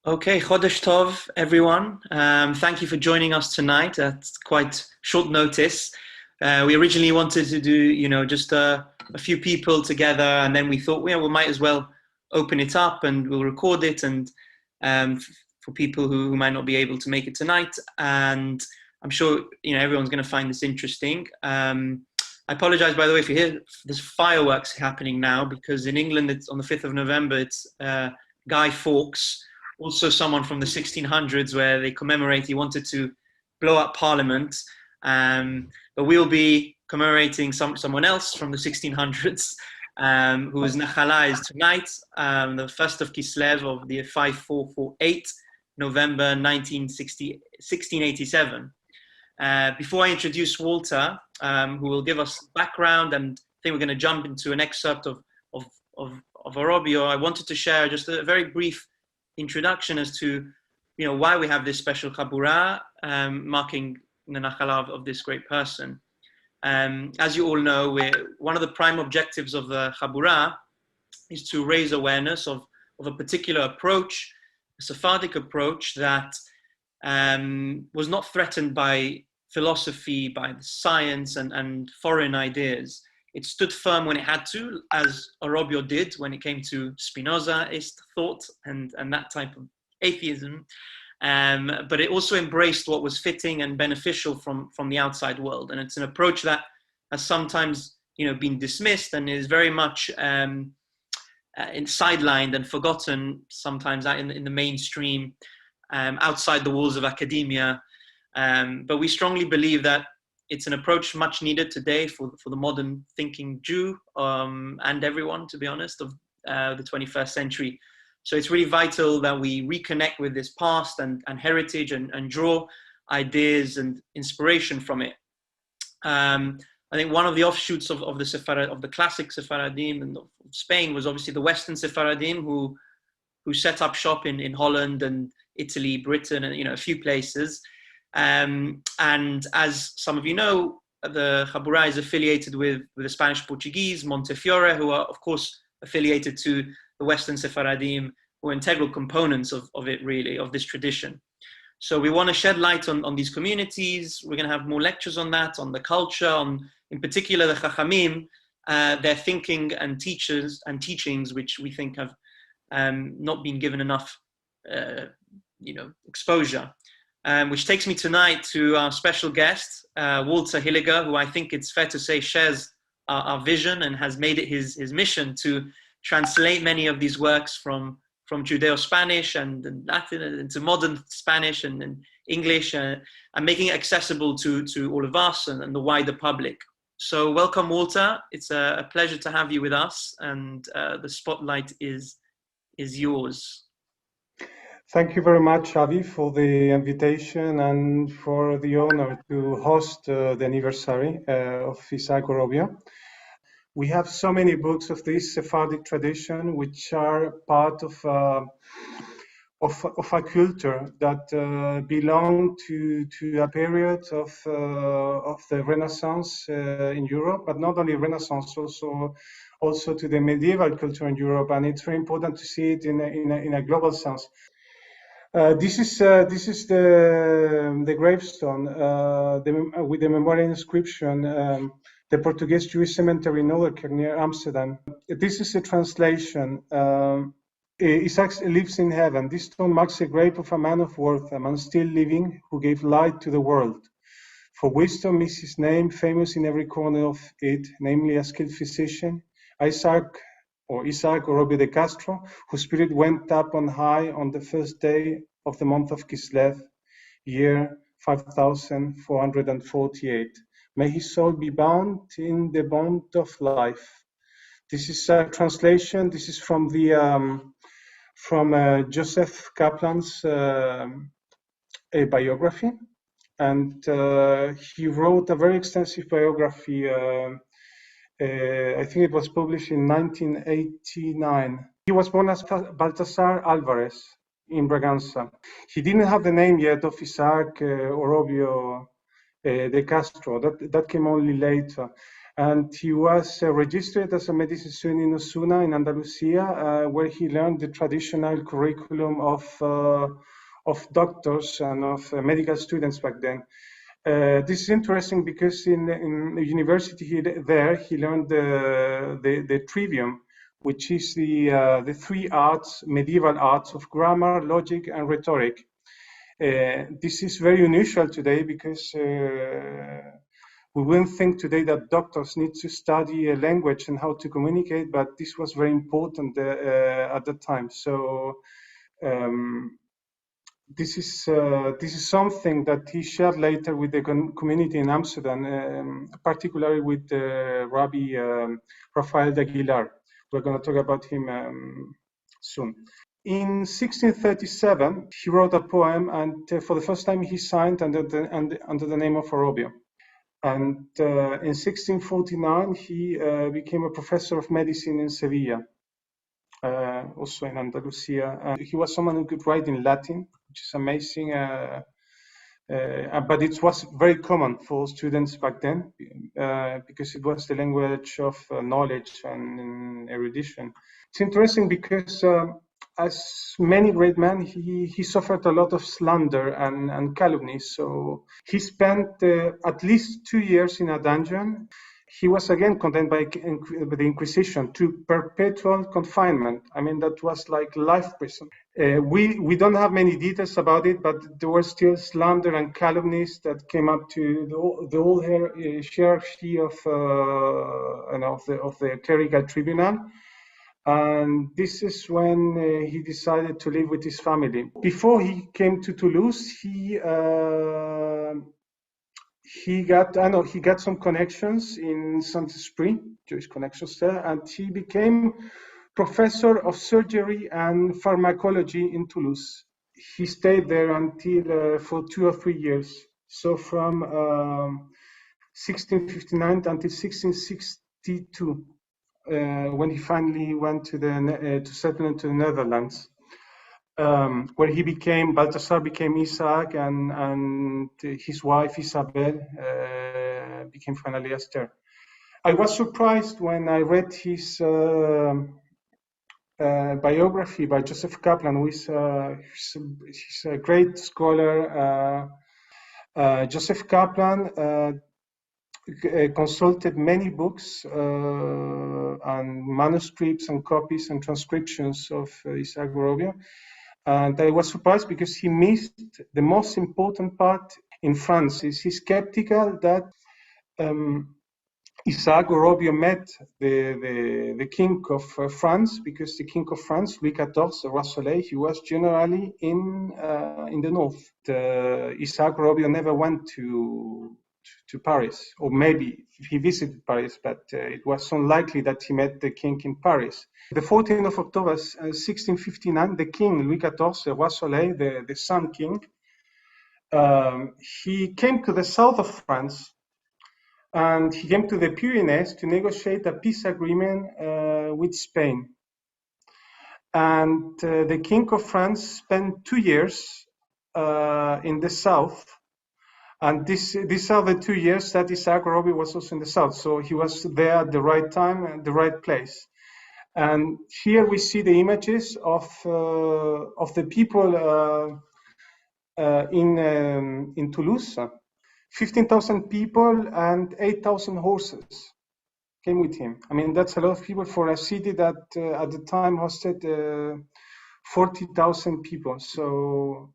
Okay, Chodesh Tov, everyone. Thank you for joining us tonight at quite short notice. We originally wanted to do, just a few people together, and then we thought, we might as well open it up and we'll record it, and for people who might not be able to make it tonight. And I'm sure everyone's going to find this interesting. I apologize, by the way, if you hear there's fireworks happening now, because in England it's on the 5th of November. It's Guy Fawkes, also someone from the 1600s, where they commemorate he wanted to blow up Parliament. But we'll be commemorating someone else from the 1600s, who is Nachala, is tonight, the 1st of Kislev of the 5448, November 1687. Before I introduce Walter, who will give us background, and I think we're going to jump into an excerpt of Orobio, I wanted to share just a very brief introduction as to why we have this special Chabura, marking the Nachala of this great person. As you all know, one of the prime objectives of the Chabura is to raise awareness of a particular approach, a Sephardic approach that was not threatened by philosophy, by science and foreign ideas. It stood firm when it had to, as Orobio did when it came to Spinozaist thought and that type of atheism. But it also embraced what was fitting and beneficial from the outside world. And it's an approach that has sometimes been dismissed and is very much sidelined and forgotten sometimes in the mainstream, outside the walls of academia. But we strongly believe that it's an approach much needed today for the modern thinking Jew, and everyone, to be honest, of the 21st century. So it's really vital that we reconnect with this past and heritage and draw ideas and inspiration from it. I think one of the offshoots of the classic Sephardim and of Spain was obviously the Western Sephardim who set up shop in Holland and Italy, Britain, and a few places. And as some of you know, the Chabura is affiliated with the Spanish Portuguese, Montefiore, who are, of course, affiliated to the Western Sephardim, who are integral components of it, really, of this tradition. So we want to shed light on these communities. We're going to have more lectures on that, on the culture, in particular the Chachamim, their thinking and teachings, which we think have not been given enough exposure. Which takes me tonight to our special guest, Walter Hilliger, who I think it's fair to say shares our vision and has made it his mission to translate many of these works from Judeo-Spanish and Latin into modern Spanish and English, and making it accessible to all of us and the wider public. So welcome, Walter. It's a pleasure to have you with us, and the spotlight is yours. Thank you very much, Avi, for the invitation and for the honor to host the anniversary of Isaac Orobio. We have so many books of this Sephardic tradition, which are part of a culture that belong to a period of the Renaissance in Europe, but not only Renaissance, also to the medieval culture in Europe, and it's very important to see it in a global sense. This is the gravestone with the memorial inscription, the Portuguese Jewish cemetery in Ouderkerk near Amsterdam. This is a translation. Isaac lives in heaven. This stone marks the grave of a man of worth, a man still living who gave light to the world. For wisdom is his name, famous in every corner of it, namely a skilled physician, Isaac Orobio de Castro, whose spirit went up on high on the first day of the month of Kislev, year 5448. May his soul be bound in the bond of life. This is a translation. This is from the Joseph Kaplan's biography, and he wrote a very extensive biography. I think it was published in 1989. He was born as Baltasar Alvarez in Braganza. He didn't have the name yet of Isaac Orobio de Castro. That came only later. And he was registered as a medicine student in Osuna in Andalusia, where he learned the traditional curriculum of doctors and of medical students back then. This is interesting because in the university he learned the trivium, which is the three arts, medieval arts of grammar, logic, and rhetoric. This is very unusual today because we wouldn't think today that doctors need to study a language and how to communicate, but this was very important at the time. So this is something that he shared later with the community in Amsterdam, particularly with Rabbi Rafael de Aguilar. We're going to talk about him soon. In 1637, he wrote a poem, and for the first time he signed under the name of Orobio. And in 1649, he became a professor of medicine in Sevilla, also in Andalusia. He was someone who could write in Latin, which is amazing. But it was very common for students back then because it was the language of knowledge and erudition. It's interesting because as many great men, he suffered a lot of slander and calumny. So he spent at least 2 years in a dungeon. He was again condemned by the Inquisition to perpetual confinement. I mean, that was like life prison. We don't have many details about it, but there were still slander and calumnies that came up to the whole hierarchy of the clerical tribunal. And this is when he decided to live with his family. Before he came to Toulouse, he got some connections in Saint-Esprit, Jewish connections there, and he became professor of surgery and pharmacology in Toulouse. He stayed there until for 2 or 3 years. So from 1659 until 1662. When he finally went to settle into the Netherlands, where Balthasar became Isaac, and his wife Isabel became finally Esther. I was surprised when I read his biography by Joseph Kaplan, who is he's a great scholar. Joseph Kaplan consulted many books and manuscripts and copies and transcriptions of Isaac Orobio. And I was surprised because he missed the most important part in France. He's skeptical that Isaac Orobio met the king of France, because the king of France, Louis XIV, Roi Soleil, he was generally in the north. Isaac Orobio never went to Paris, or maybe he visited Paris, but it was unlikely that he met the king in Paris. The 14th of October, 1659, the king, Louis XIV, Roi Soleil, the Sun King, he came to the south of France, and he came to the Pyrenees to negotiate a peace agreement with Spain. And the king of France spent 2 years in the south. And these are the 2 years that Isaac Orobio was also in the south. So he was there at the right time and the right place. And here we see the images of the people in Toulouse. 15,000 people and 8,000 horses came with him. I mean, that's a lot of people for a city that at the time hosted 40,000 people. So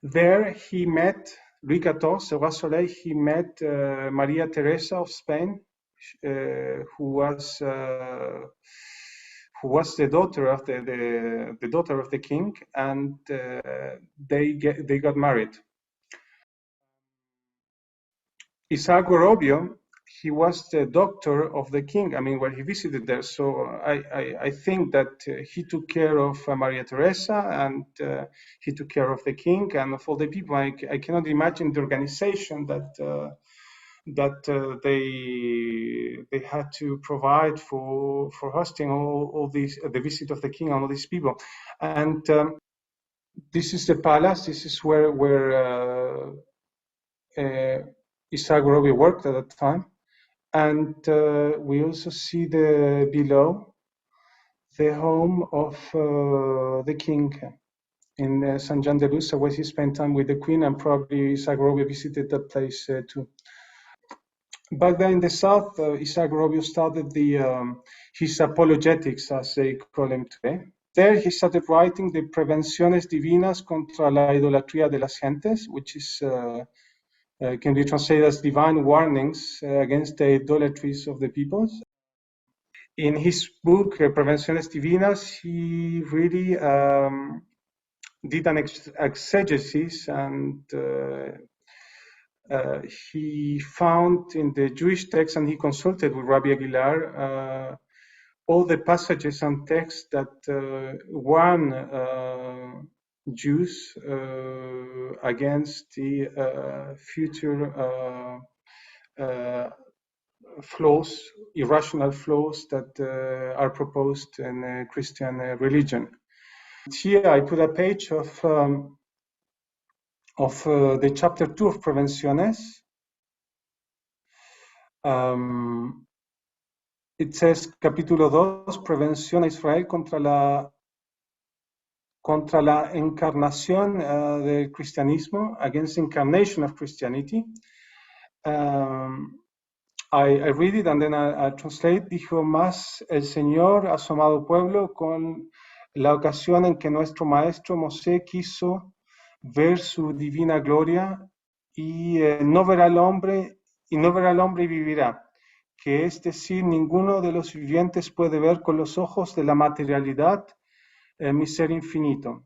there he met Louis XIV, Roi Soleil. He met Maria Teresa of Spain, who was the daughter of the daughter of the king, and they got married. Isaac Orobio, he was the doctor of the king, I mean, when he visited there. So I think that he took care of Maria Teresa, and he took care of the king and of all the people. I cannot imagine the organization that they had to provide for hosting all these, the visit of the king and all these people. And this is the palace. This is where Isaac Orobio worked at that time. And we also see below the home of the king in San Gian de Lusa, where he spent time with the queen, and probably Isaac Robio visited that place too. Back then in the south, Isaac Robio started his apologetics, as they call him today. There he started writing the Prevenciones Divinas contra la Idolatría de las Gentes, which is can be translated as divine warnings against the idolatries of the peoples. In his book, Prevenciones Divinas, he really did an exegesis, and he found in the Jewish text, and he consulted with Rabbi Aguilar, all the passages and texts that warn Jews against the future flaws, irrational flaws that are proposed in Christian religion. Here I put a page of the chapter 2 of Prevenciones. It says, capítulo 2, Prevención a Israel contra la encarnación del cristianismo, against incarnation of Christianity. I read it and then I translate. Dijo más el Señor a su amado pueblo con la ocasión en que nuestro maestro Mosé quiso ver su divina gloria y no verá al hombre y vivirá, que es decir, ninguno de los vivientes puede ver con los ojos de la materialidad mi ser infinito.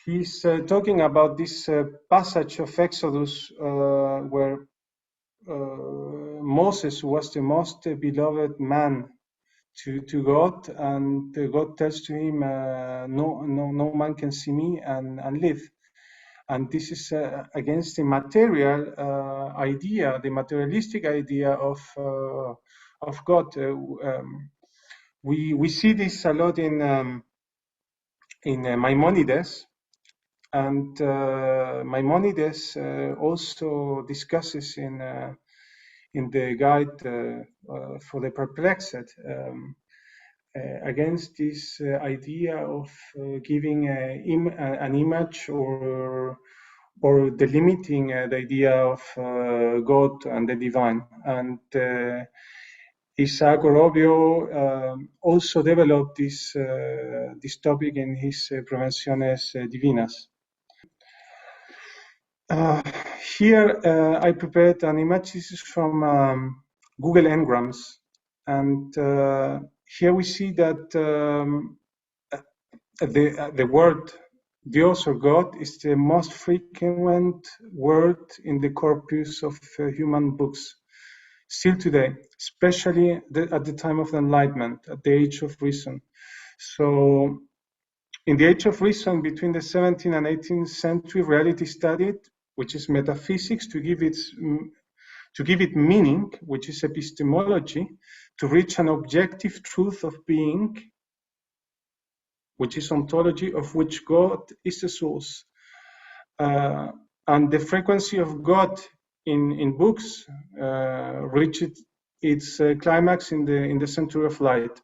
He's talking about this passage of Exodus where Moses was the most beloved man to God, and God tells to him, no man can see me and live. And this is against the material idea, the materialistic idea of God. We see this a lot in Maimonides, and Maimonides also discusses in the guide for the perplexed against this idea of giving an image or delimiting the idea of God and the divine. And Isaac Robio also developed this topic in his Prevenciones Divinas. Here I prepared an image. This is from Google Ngrams, and here we see that the word Dios or God is the most frequent word in the corpus of human books still today, especially at the time of the Enlightenment, at the Age of Reason. So in the Age of Reason, between the 17th and 18th century, reality studied, which is metaphysics, to give it meaning, which is epistemology, to reach an objective truth of being, which is ontology, of which God is the source. And the frequency of God in books reached its climax in the Century of Light.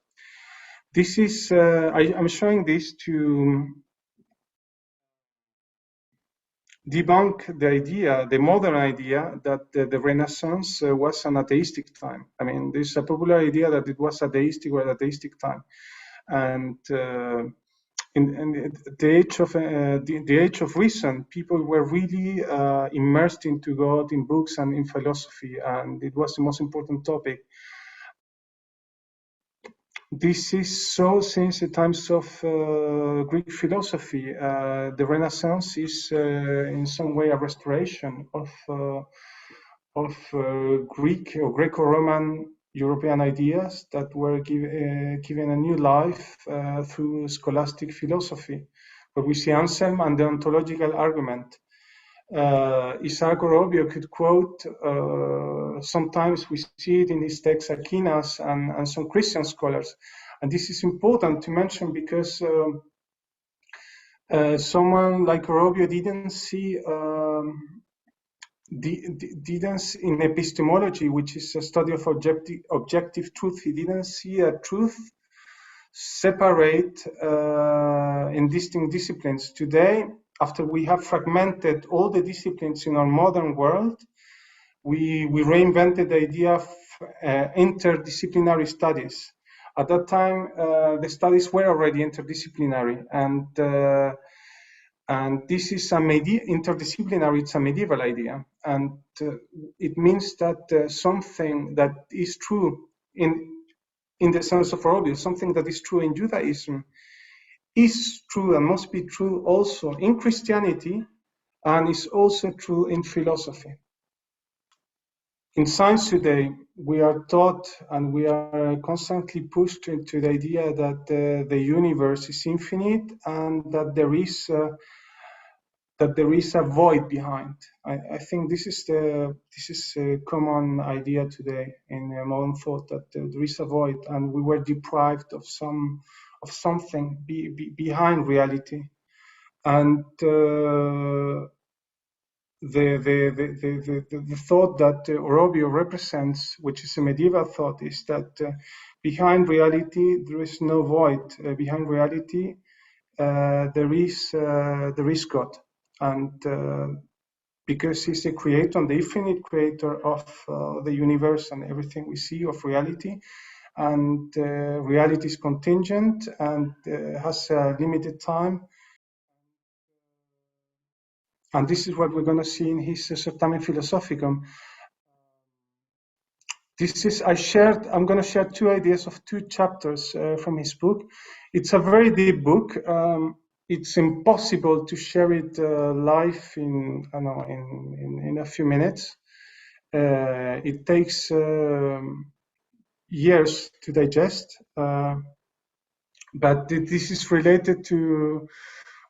This is, I'm showing this to debunk the idea, the modern idea, that the Renaissance was an atheistic time. I mean, there's a popular idea that it was atheistic or atheistic time. And in the age of reason, people were really immersed into God in books and in philosophy, and it was the most important topic. This is so since the times of Greek philosophy. The Renaissance is in some way a restoration of Greek or Greco-Roman European ideas that were given a new life through scholastic philosophy. But we see Anselm and the ontological argument. Isaac Robio could quote, sometimes we see it in his text, Aquinas and some Christian scholars. And this is important to mention because someone like Robio didn't see didn't, in epistemology, which is a study of objective truth, he didn't see a truth separate in distinct disciplines. Today, after we have fragmented all the disciplines in our modern world, we reinvented the idea of interdisciplinary studies. At that time, the studies were already interdisciplinary, and this is interdisciplinary. It's a medieval idea, and it means that something that is true in the sense of Orobio, something that is true in Judaism, is true and must be true also in Christianity, and is also true in philosophy. In science today, we are taught and we are constantly pushed into the idea that the universe is infinite and that there is a void behind. I think this is a common idea today in modern thought, that there is a void and we were deprived of something behind reality. And the thought that Orobio represents, which is a medieval thought, is that behind reality there is no void. Behind reality there is God, and because He's the creator, the infinite creator of the universe and everything we see of reality, and reality is contingent and has a limited time. And this is what we're going to see in his Certamen Philosophicum. I'm going to share two ideas of two chapters from his book. It's a very deep book. It's impossible to share it live in a few minutes. It takes years to digest. But this is related to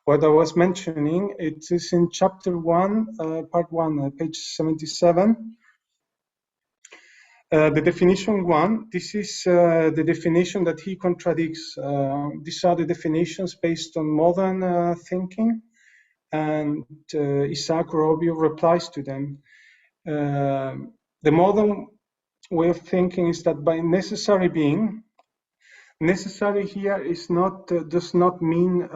what I was mentioning. It is in chapter 1, part 1, page 77. The definition 1, this is the definition that he contradicts. These are the definitions based on modern thinking, and Isaac Orobio replies to them. The modern way of thinking is that by necessary being, necessary here is not does not mean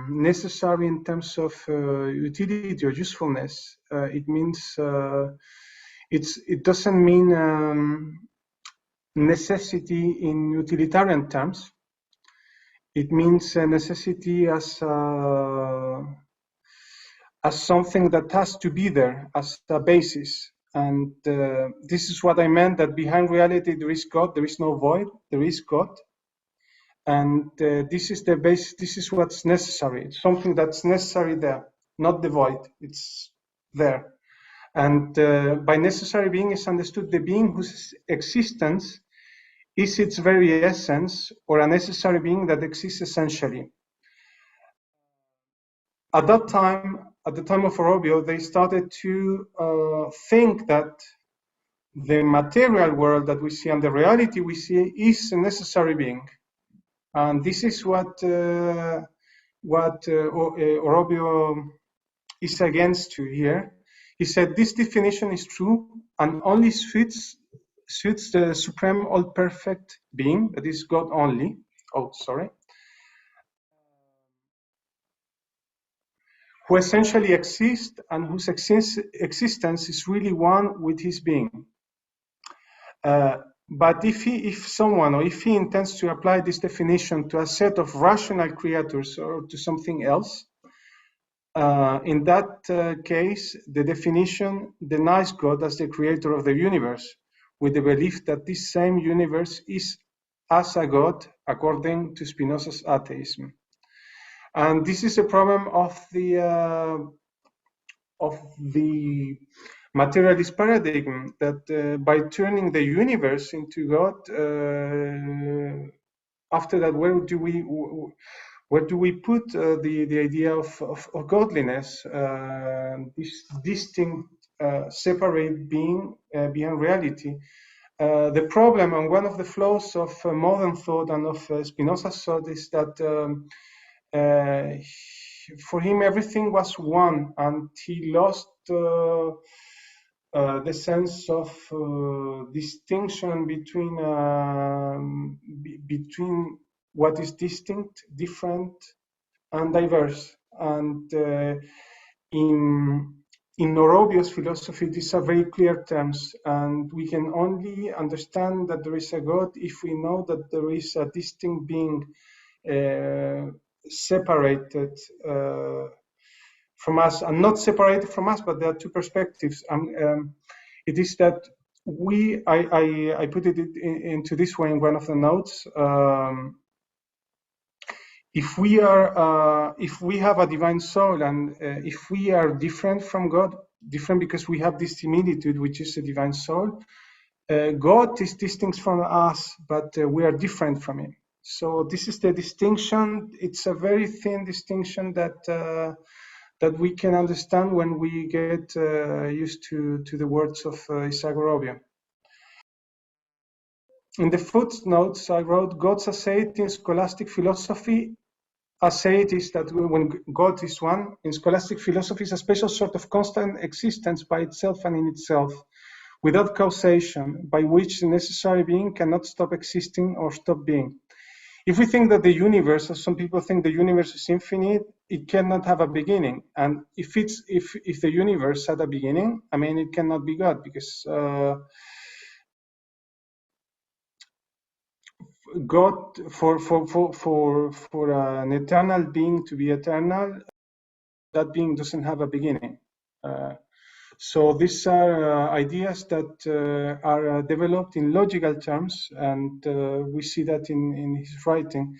necessary in terms of utility or usefulness. It means it doesn't mean necessity in utilitarian terms. It means necessity as something that has to be there as a basis. And this is what I meant, that behind reality there is God, there is no void, there is God. And this is the base, this is what's necessary. It's something that's necessary there, not the void, it's there. And by necessary being is understood the being whose existence is its very essence, or a necessary being that exists essentially. At that time, at the time of Orobio, they started to think that the material world that we see and the reality we see is a necessary being. And this is what Orobio is against to here. He said this definition is true and only suits the supreme all-perfect being, that is God only. Who essentially exists and whose existence is really one with his being. But if someone, or if he intends to apply this definition to a set of rational creators or to something else, in that case, the definition denies God as the creator of the universe, with the belief that this same universe is as a God, according to Spinoza's atheism. And this is a problem of the materialist paradigm, that by turning the universe into God, after that, where do we put the idea of godliness, this distinct, separate being beyond reality? The problem, and one of the flaws of modern thought and of Spinoza's thought, is that for him everything was one, and he lost the sense of distinction between what is distinct, different, and diverse. And in Orobio's philosophy, these are very clear terms, and we can only understand that there is a God if we know that there is a distinct being separated from us, and not separated from us, but there are two perspectives. It is that I put it into this way in one of the notes. If we have a divine soul, and if we are different from God, different because we have this similitude, which is a divine soul, God is distinct from us, but we are different from Him. So this is the distinction. It's a very thin distinction that we can understand when we get used to the words of Isaac Orobio. In the footnotes, I wrote, God's aseity in scholastic philosophy. Aseity is that when God is one, in scholastic philosophy is a special sort of constant existence by itself and in itself, without causation, by which the necessary being cannot stop existing or stop being. If we think that the universe, as some people think the universe is infinite, it cannot have a beginning. And if the universe had a beginning, I mean, it cannot be God, because God, for an eternal being to be eternal, that being doesn't have a beginning. So these are ideas that are developed in logical terms, and we see that in his writing.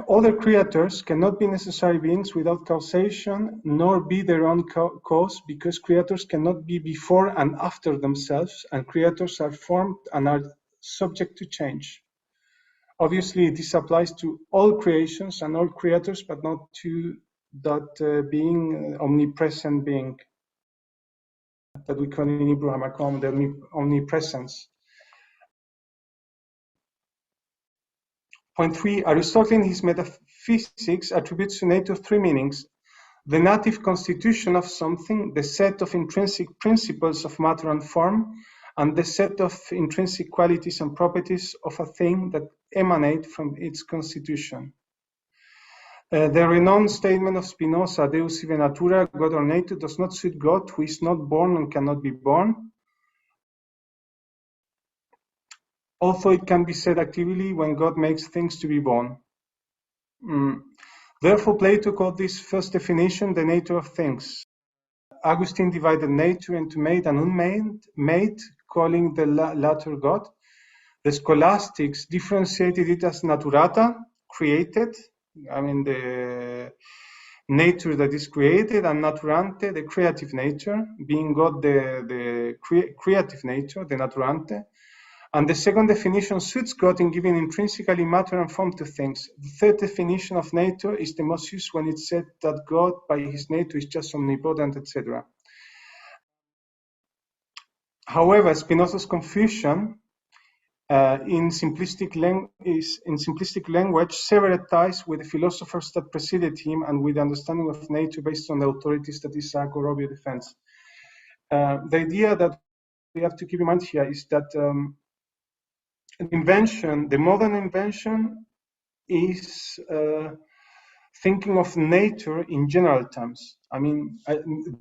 Other creators cannot be necessary beings without causation, nor be their own cause, because creators cannot be before and after themselves, and creators are formed and are subject to change. Obviously, this applies to all creations and all creators, but not to that being, omnipresent being, that we call in Hebrew Hamakom, the omnipresence. Point 3, Aristotle in his metaphysics attributes to nature three meanings: the native constitution of something, the set of intrinsic principles of matter and form, and the set of intrinsic qualities and properties of a thing that emanate from its constitution. The renowned statement of Spinoza, Deus sive natura, God or nature, does not suit God, who is not born and cannot be born, although it can be said actively when God makes things to be born. Therefore, Plato called this first definition the nature of things. Augustine divided nature into made and unmade, calling the latter God. The scholastics differentiated it as naturata, created, I mean the nature that is created, and naturante, the creative nature, being God the creative nature, the naturante. And the second definition suits God in giving intrinsically matter and form to things. The third definition of nature is the most used when it's said that God, by his nature, is just omnipotent, etc. However, Spinoza's confusion in simplistic language severed ties with the philosophers that preceded him and with the understanding of nature based on the authorities that Isaac Orobio defends. The idea that we have to keep in mind here is that the modern invention is thinking of nature in general terms. I mean,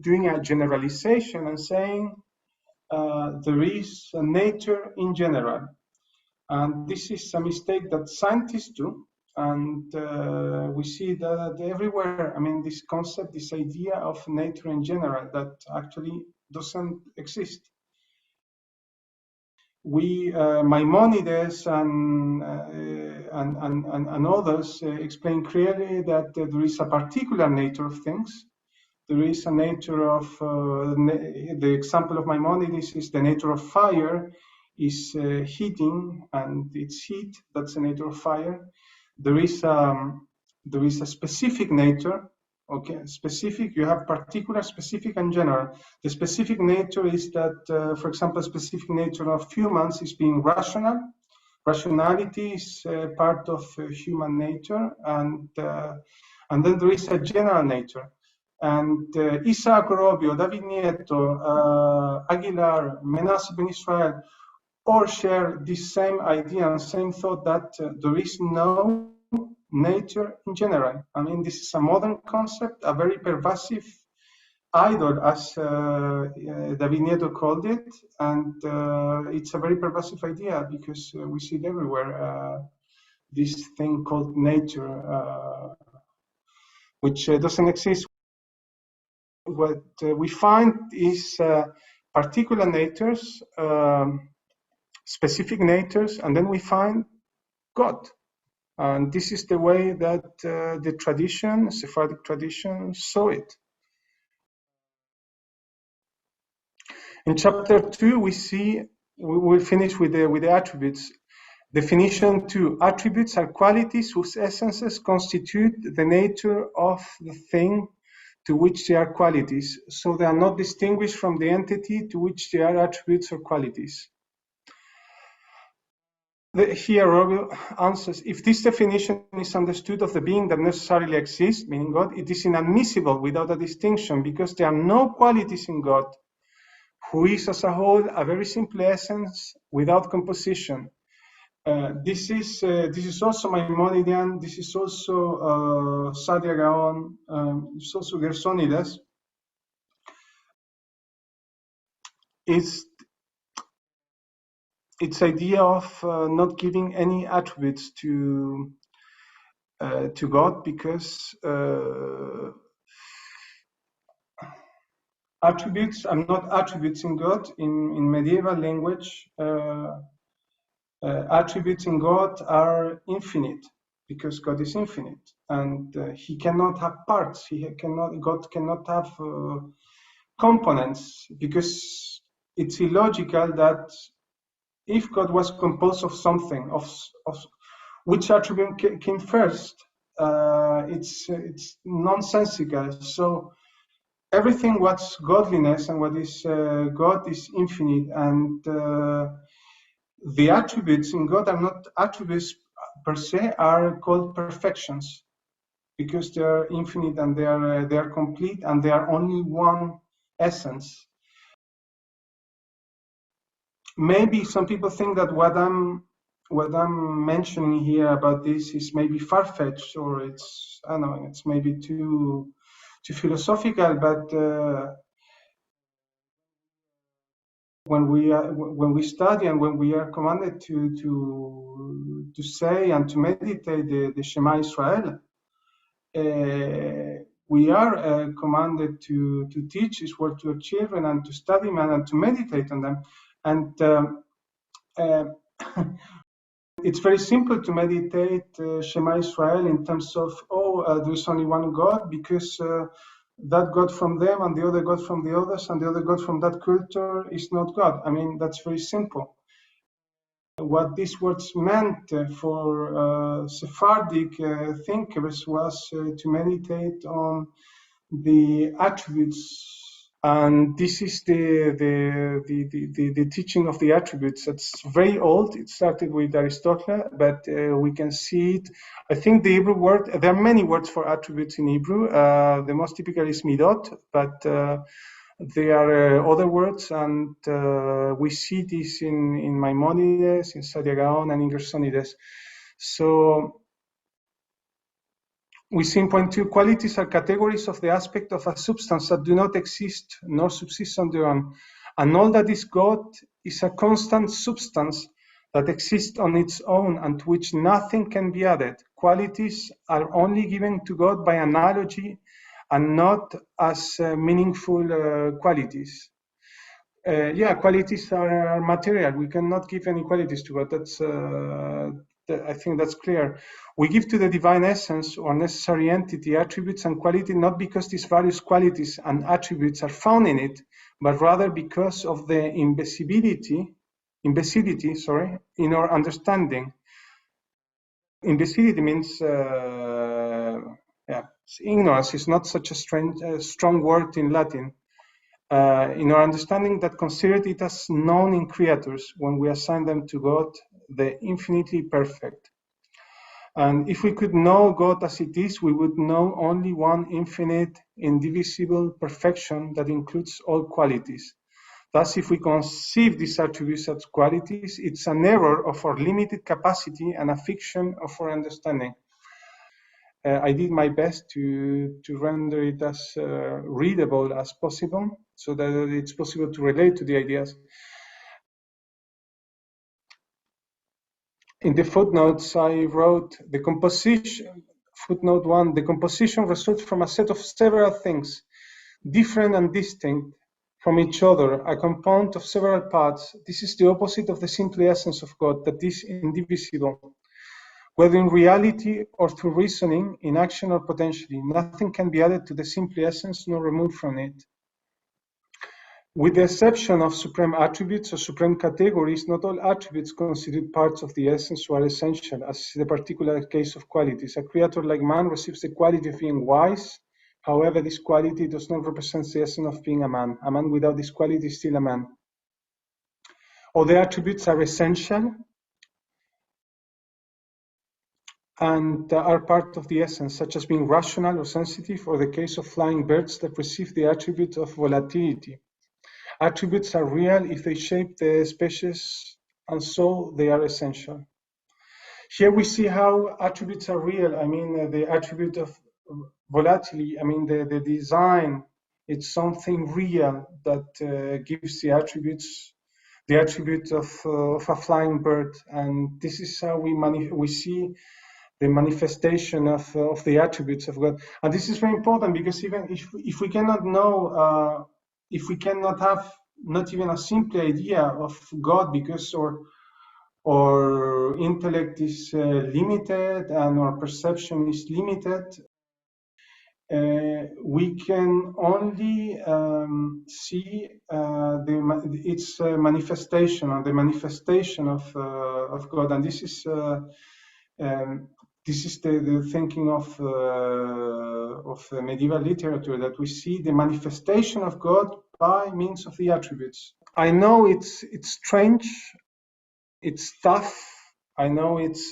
doing a generalization and saying there is a nature in general. And this is a mistake that scientists do. And we see that everywhere. I mean, this concept, this idea of nature in general, that actually doesn't exist. Maimonides and others explain clearly that there is a particular nature of things. There is a nature of, the example of Maimonides is the nature of fire is heating, and it's heat, that's the nature of fire. There is a specific nature. Okay, specific, you have particular, specific, and general. The specific nature is that, for example, specific nature of humans is being rational. Rationality is part of human nature, and then there is a general nature. And Isaac Orobio, David Nieto, Aguilar, Menasse Ben Israel, all share this same idea and same thought that there is no nature in general. I mean, this is a modern concept, a very pervasive idol, as David Nieto called it, and it's a very pervasive idea because we see it everywhere. This thing called nature, which doesn't exist. What we find is particular natures, specific natures, and then we find God. And this is the way that the tradition, Sephardic tradition, saw it. In chapter 2, we will finish with the attributes. Definition 2, attributes are qualities whose essences constitute the nature of the thing to which they are qualities. So they are not distinguished from the entity to which they are attributes or qualities. Here, Orobio answers, if this definition is understood of the being that necessarily exists, meaning God, it is inadmissible without a distinction, because there are no qualities in God, who is as a whole a very simple essence without composition. This is also Maimonidean. This is also Saadia Gaon. It's also Gersonides. Its idea of not giving any attributes to God, because attributes are not attributes in God. In medieval language, attributes in God are infinite, because God is infinite, and He cannot have parts. God cannot have components, because it's illogical that if God was composed of something, of which attribute came first, it's nonsensical. So everything what's godliness and what is God is infinite, and the attributes in God are not attributes per se, are called perfections, because they are infinite and they are complete, and they are only one essence. Maybe some people think that what I'm mentioning here about this is maybe far-fetched, or it's, I don't know, it's maybe too philosophical, but when we study and when we are commanded to say and to meditate the Shema Israel, we are commanded to teach His word to our children and to study them and to meditate on them. And it's very simple to meditate Shema Israel in terms of, there's only one God, because that God from them and the other God from the others and the other God from that culture is not God. I mean, that's very simple. What these words meant for Sephardic thinkers was to meditate on the attributes. And this is the teaching of the attributes. That's very old. It started with Aristotle, but we can see it. I think the Hebrew word, there are many words for attributes in Hebrew. The most typical is midot, but there are other words, and we see this in Maimonides, in Saadia Gaon, and in Gersonides. So we see in point 2, qualities are categories of the aspect of a substance that do not exist nor subsist on their own. And all that is God is a constant substance that exists on its own and to which nothing can be added. Qualities are only given to God by analogy and not as meaningful qualities. Qualities are material. We cannot give any qualities to God. That's I think that's clear. We give to the divine essence or necessary entity attributes and quality not because these various qualities and attributes are found in it, but rather because of the imbecility, in our understanding. Imbecility means ignorance. Is not such a strong word in Latin. In our understanding that considered it as known in creatures when we assign them to God, the infinitely perfect. And if we could know God as it is, we would know only one infinite, indivisible perfection that includes all qualities. Thus, if we conceive these attributes as qualities, it's an error of our limited capacity and a fiction of our understanding. I did my best to render it as readable as possible so that it's possible to relate to the ideas. In the footnotes, I wrote the composition, footnote 1, the composition results from a set of several things, different and distinct from each other, a compound of several parts. This is the opposite of the simple essence of God, that is indivisible. Whether in reality or through reasoning, in action or potentially, nothing can be added to the simple essence nor removed from it. With the exception of supreme attributes or supreme categories, not all attributes considered parts of the essence are essential, as is the particular case of qualities. A creator like man receives the quality of being wise. However, this quality does not represent the essence of being a man. A man without this quality is still a man. Other attributes are essential and are part of the essence, such as being rational or sensitive, or the case of flying birds that receive the attribute of volatility. Attributes are real if they shape the species, and so they are essential. Here we see how attributes are real. I mean, the attribute of volatility, I mean, the design, it's something real that gives the attribute of a flying bird. And this is how we see the manifestation of the attributes of God. And this is very important because even if we cannot know, if we cannot have not even a simple idea of God because our intellect is limited and our perception is limited, we can only see its manifestation, or the manifestation of God. And this is the thinking of medieval literature, that we see the manifestation of God by means of the attributes. I know it's strange, it's tough. I know it's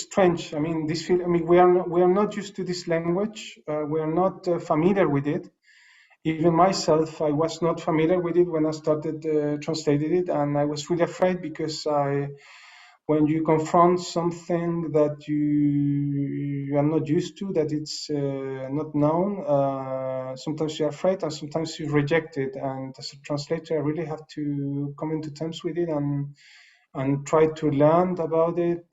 strange. I mean, we are not used to this language. We are not familiar with it. Even myself, I was not familiar with it when I started translating it, and I was really afraid because when you confront something that you are not used to, that it's not known, sometimes you're afraid and sometimes you reject it. And as a translator, I really have to come into terms with it and try to learn about it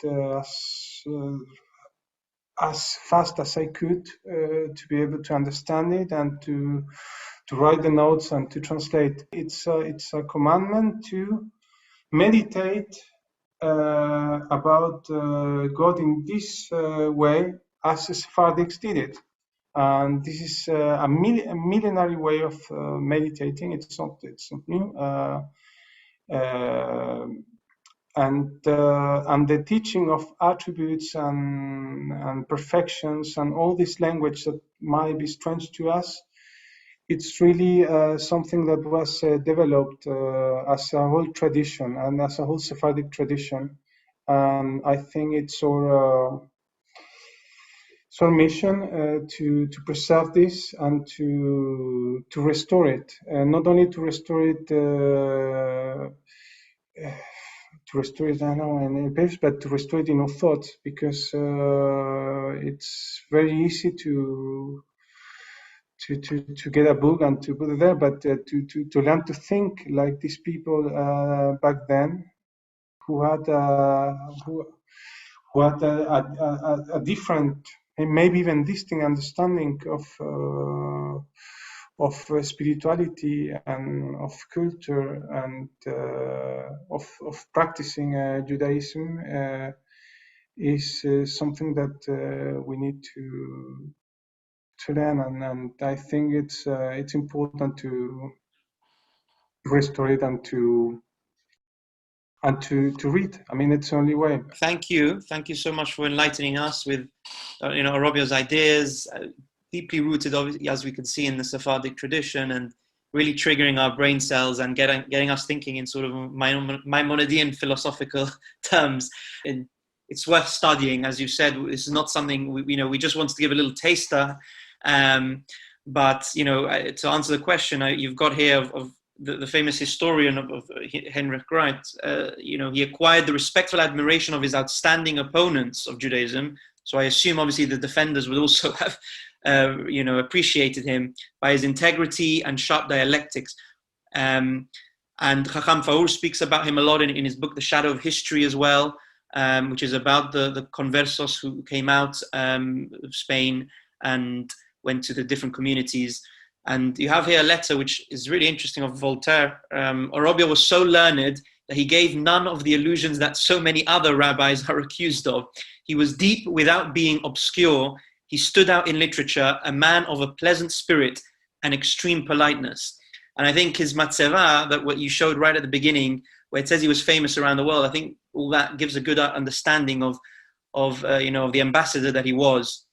as fast as I could to be able to understand it and to write the notes and to translate. It's a commandment to meditate about God in this way, as the Sephardics did it. And this is a millenary way of meditating. It's not new. And the teaching of attributes and perfections and all this language that might be strange to us, it's really something that was developed as a whole tradition and as a whole Sephardic tradition. And I think it's our mission to preserve this and to restore it, and not only to restore it. To restore it, I know, in pages, but to restore it in our thoughts, because it's very easy to get a book and to put it there, but to learn to think like these people back then, who had a different and maybe even distinct understanding of spirituality and of culture and of practicing Judaism is something that we need to learn, and I think it's important to restore it and to read. I mean, it's the only way. Thank you so much for enlightening us with Robio's ideas, deeply rooted, obviously, as we can see, in the Sephardic tradition, and really triggering our brain cells and getting us thinking in sort of Maimonidean philosophical terms. And it's worth studying. As you said, this is not something we just wanted to give a little taster. But to answer the question, you've got here of the famous historian of Heinrich Wright. He acquired the respectful admiration of his outstanding opponents of Judaism. So I assume obviously the defenders would also have appreciated him by his integrity and sharp dialectics. And Chacham Faur speaks about him a lot in his book, The Shadow of History, as well, which is about the conversos who came out of Spain and went to the different communities. And you have here a letter which is really interesting of Voltaire. Orobio was so learned that he gave none of the illusions that so many other rabbis are accused of. He was deep without being obscure. He stood out in literature, a man of a pleasant spirit and extreme politeness. And I think his Matzeva, that what you showed right at the beginning, where it says he was famous around the world, I think all that gives a good understanding of the ambassador that he was.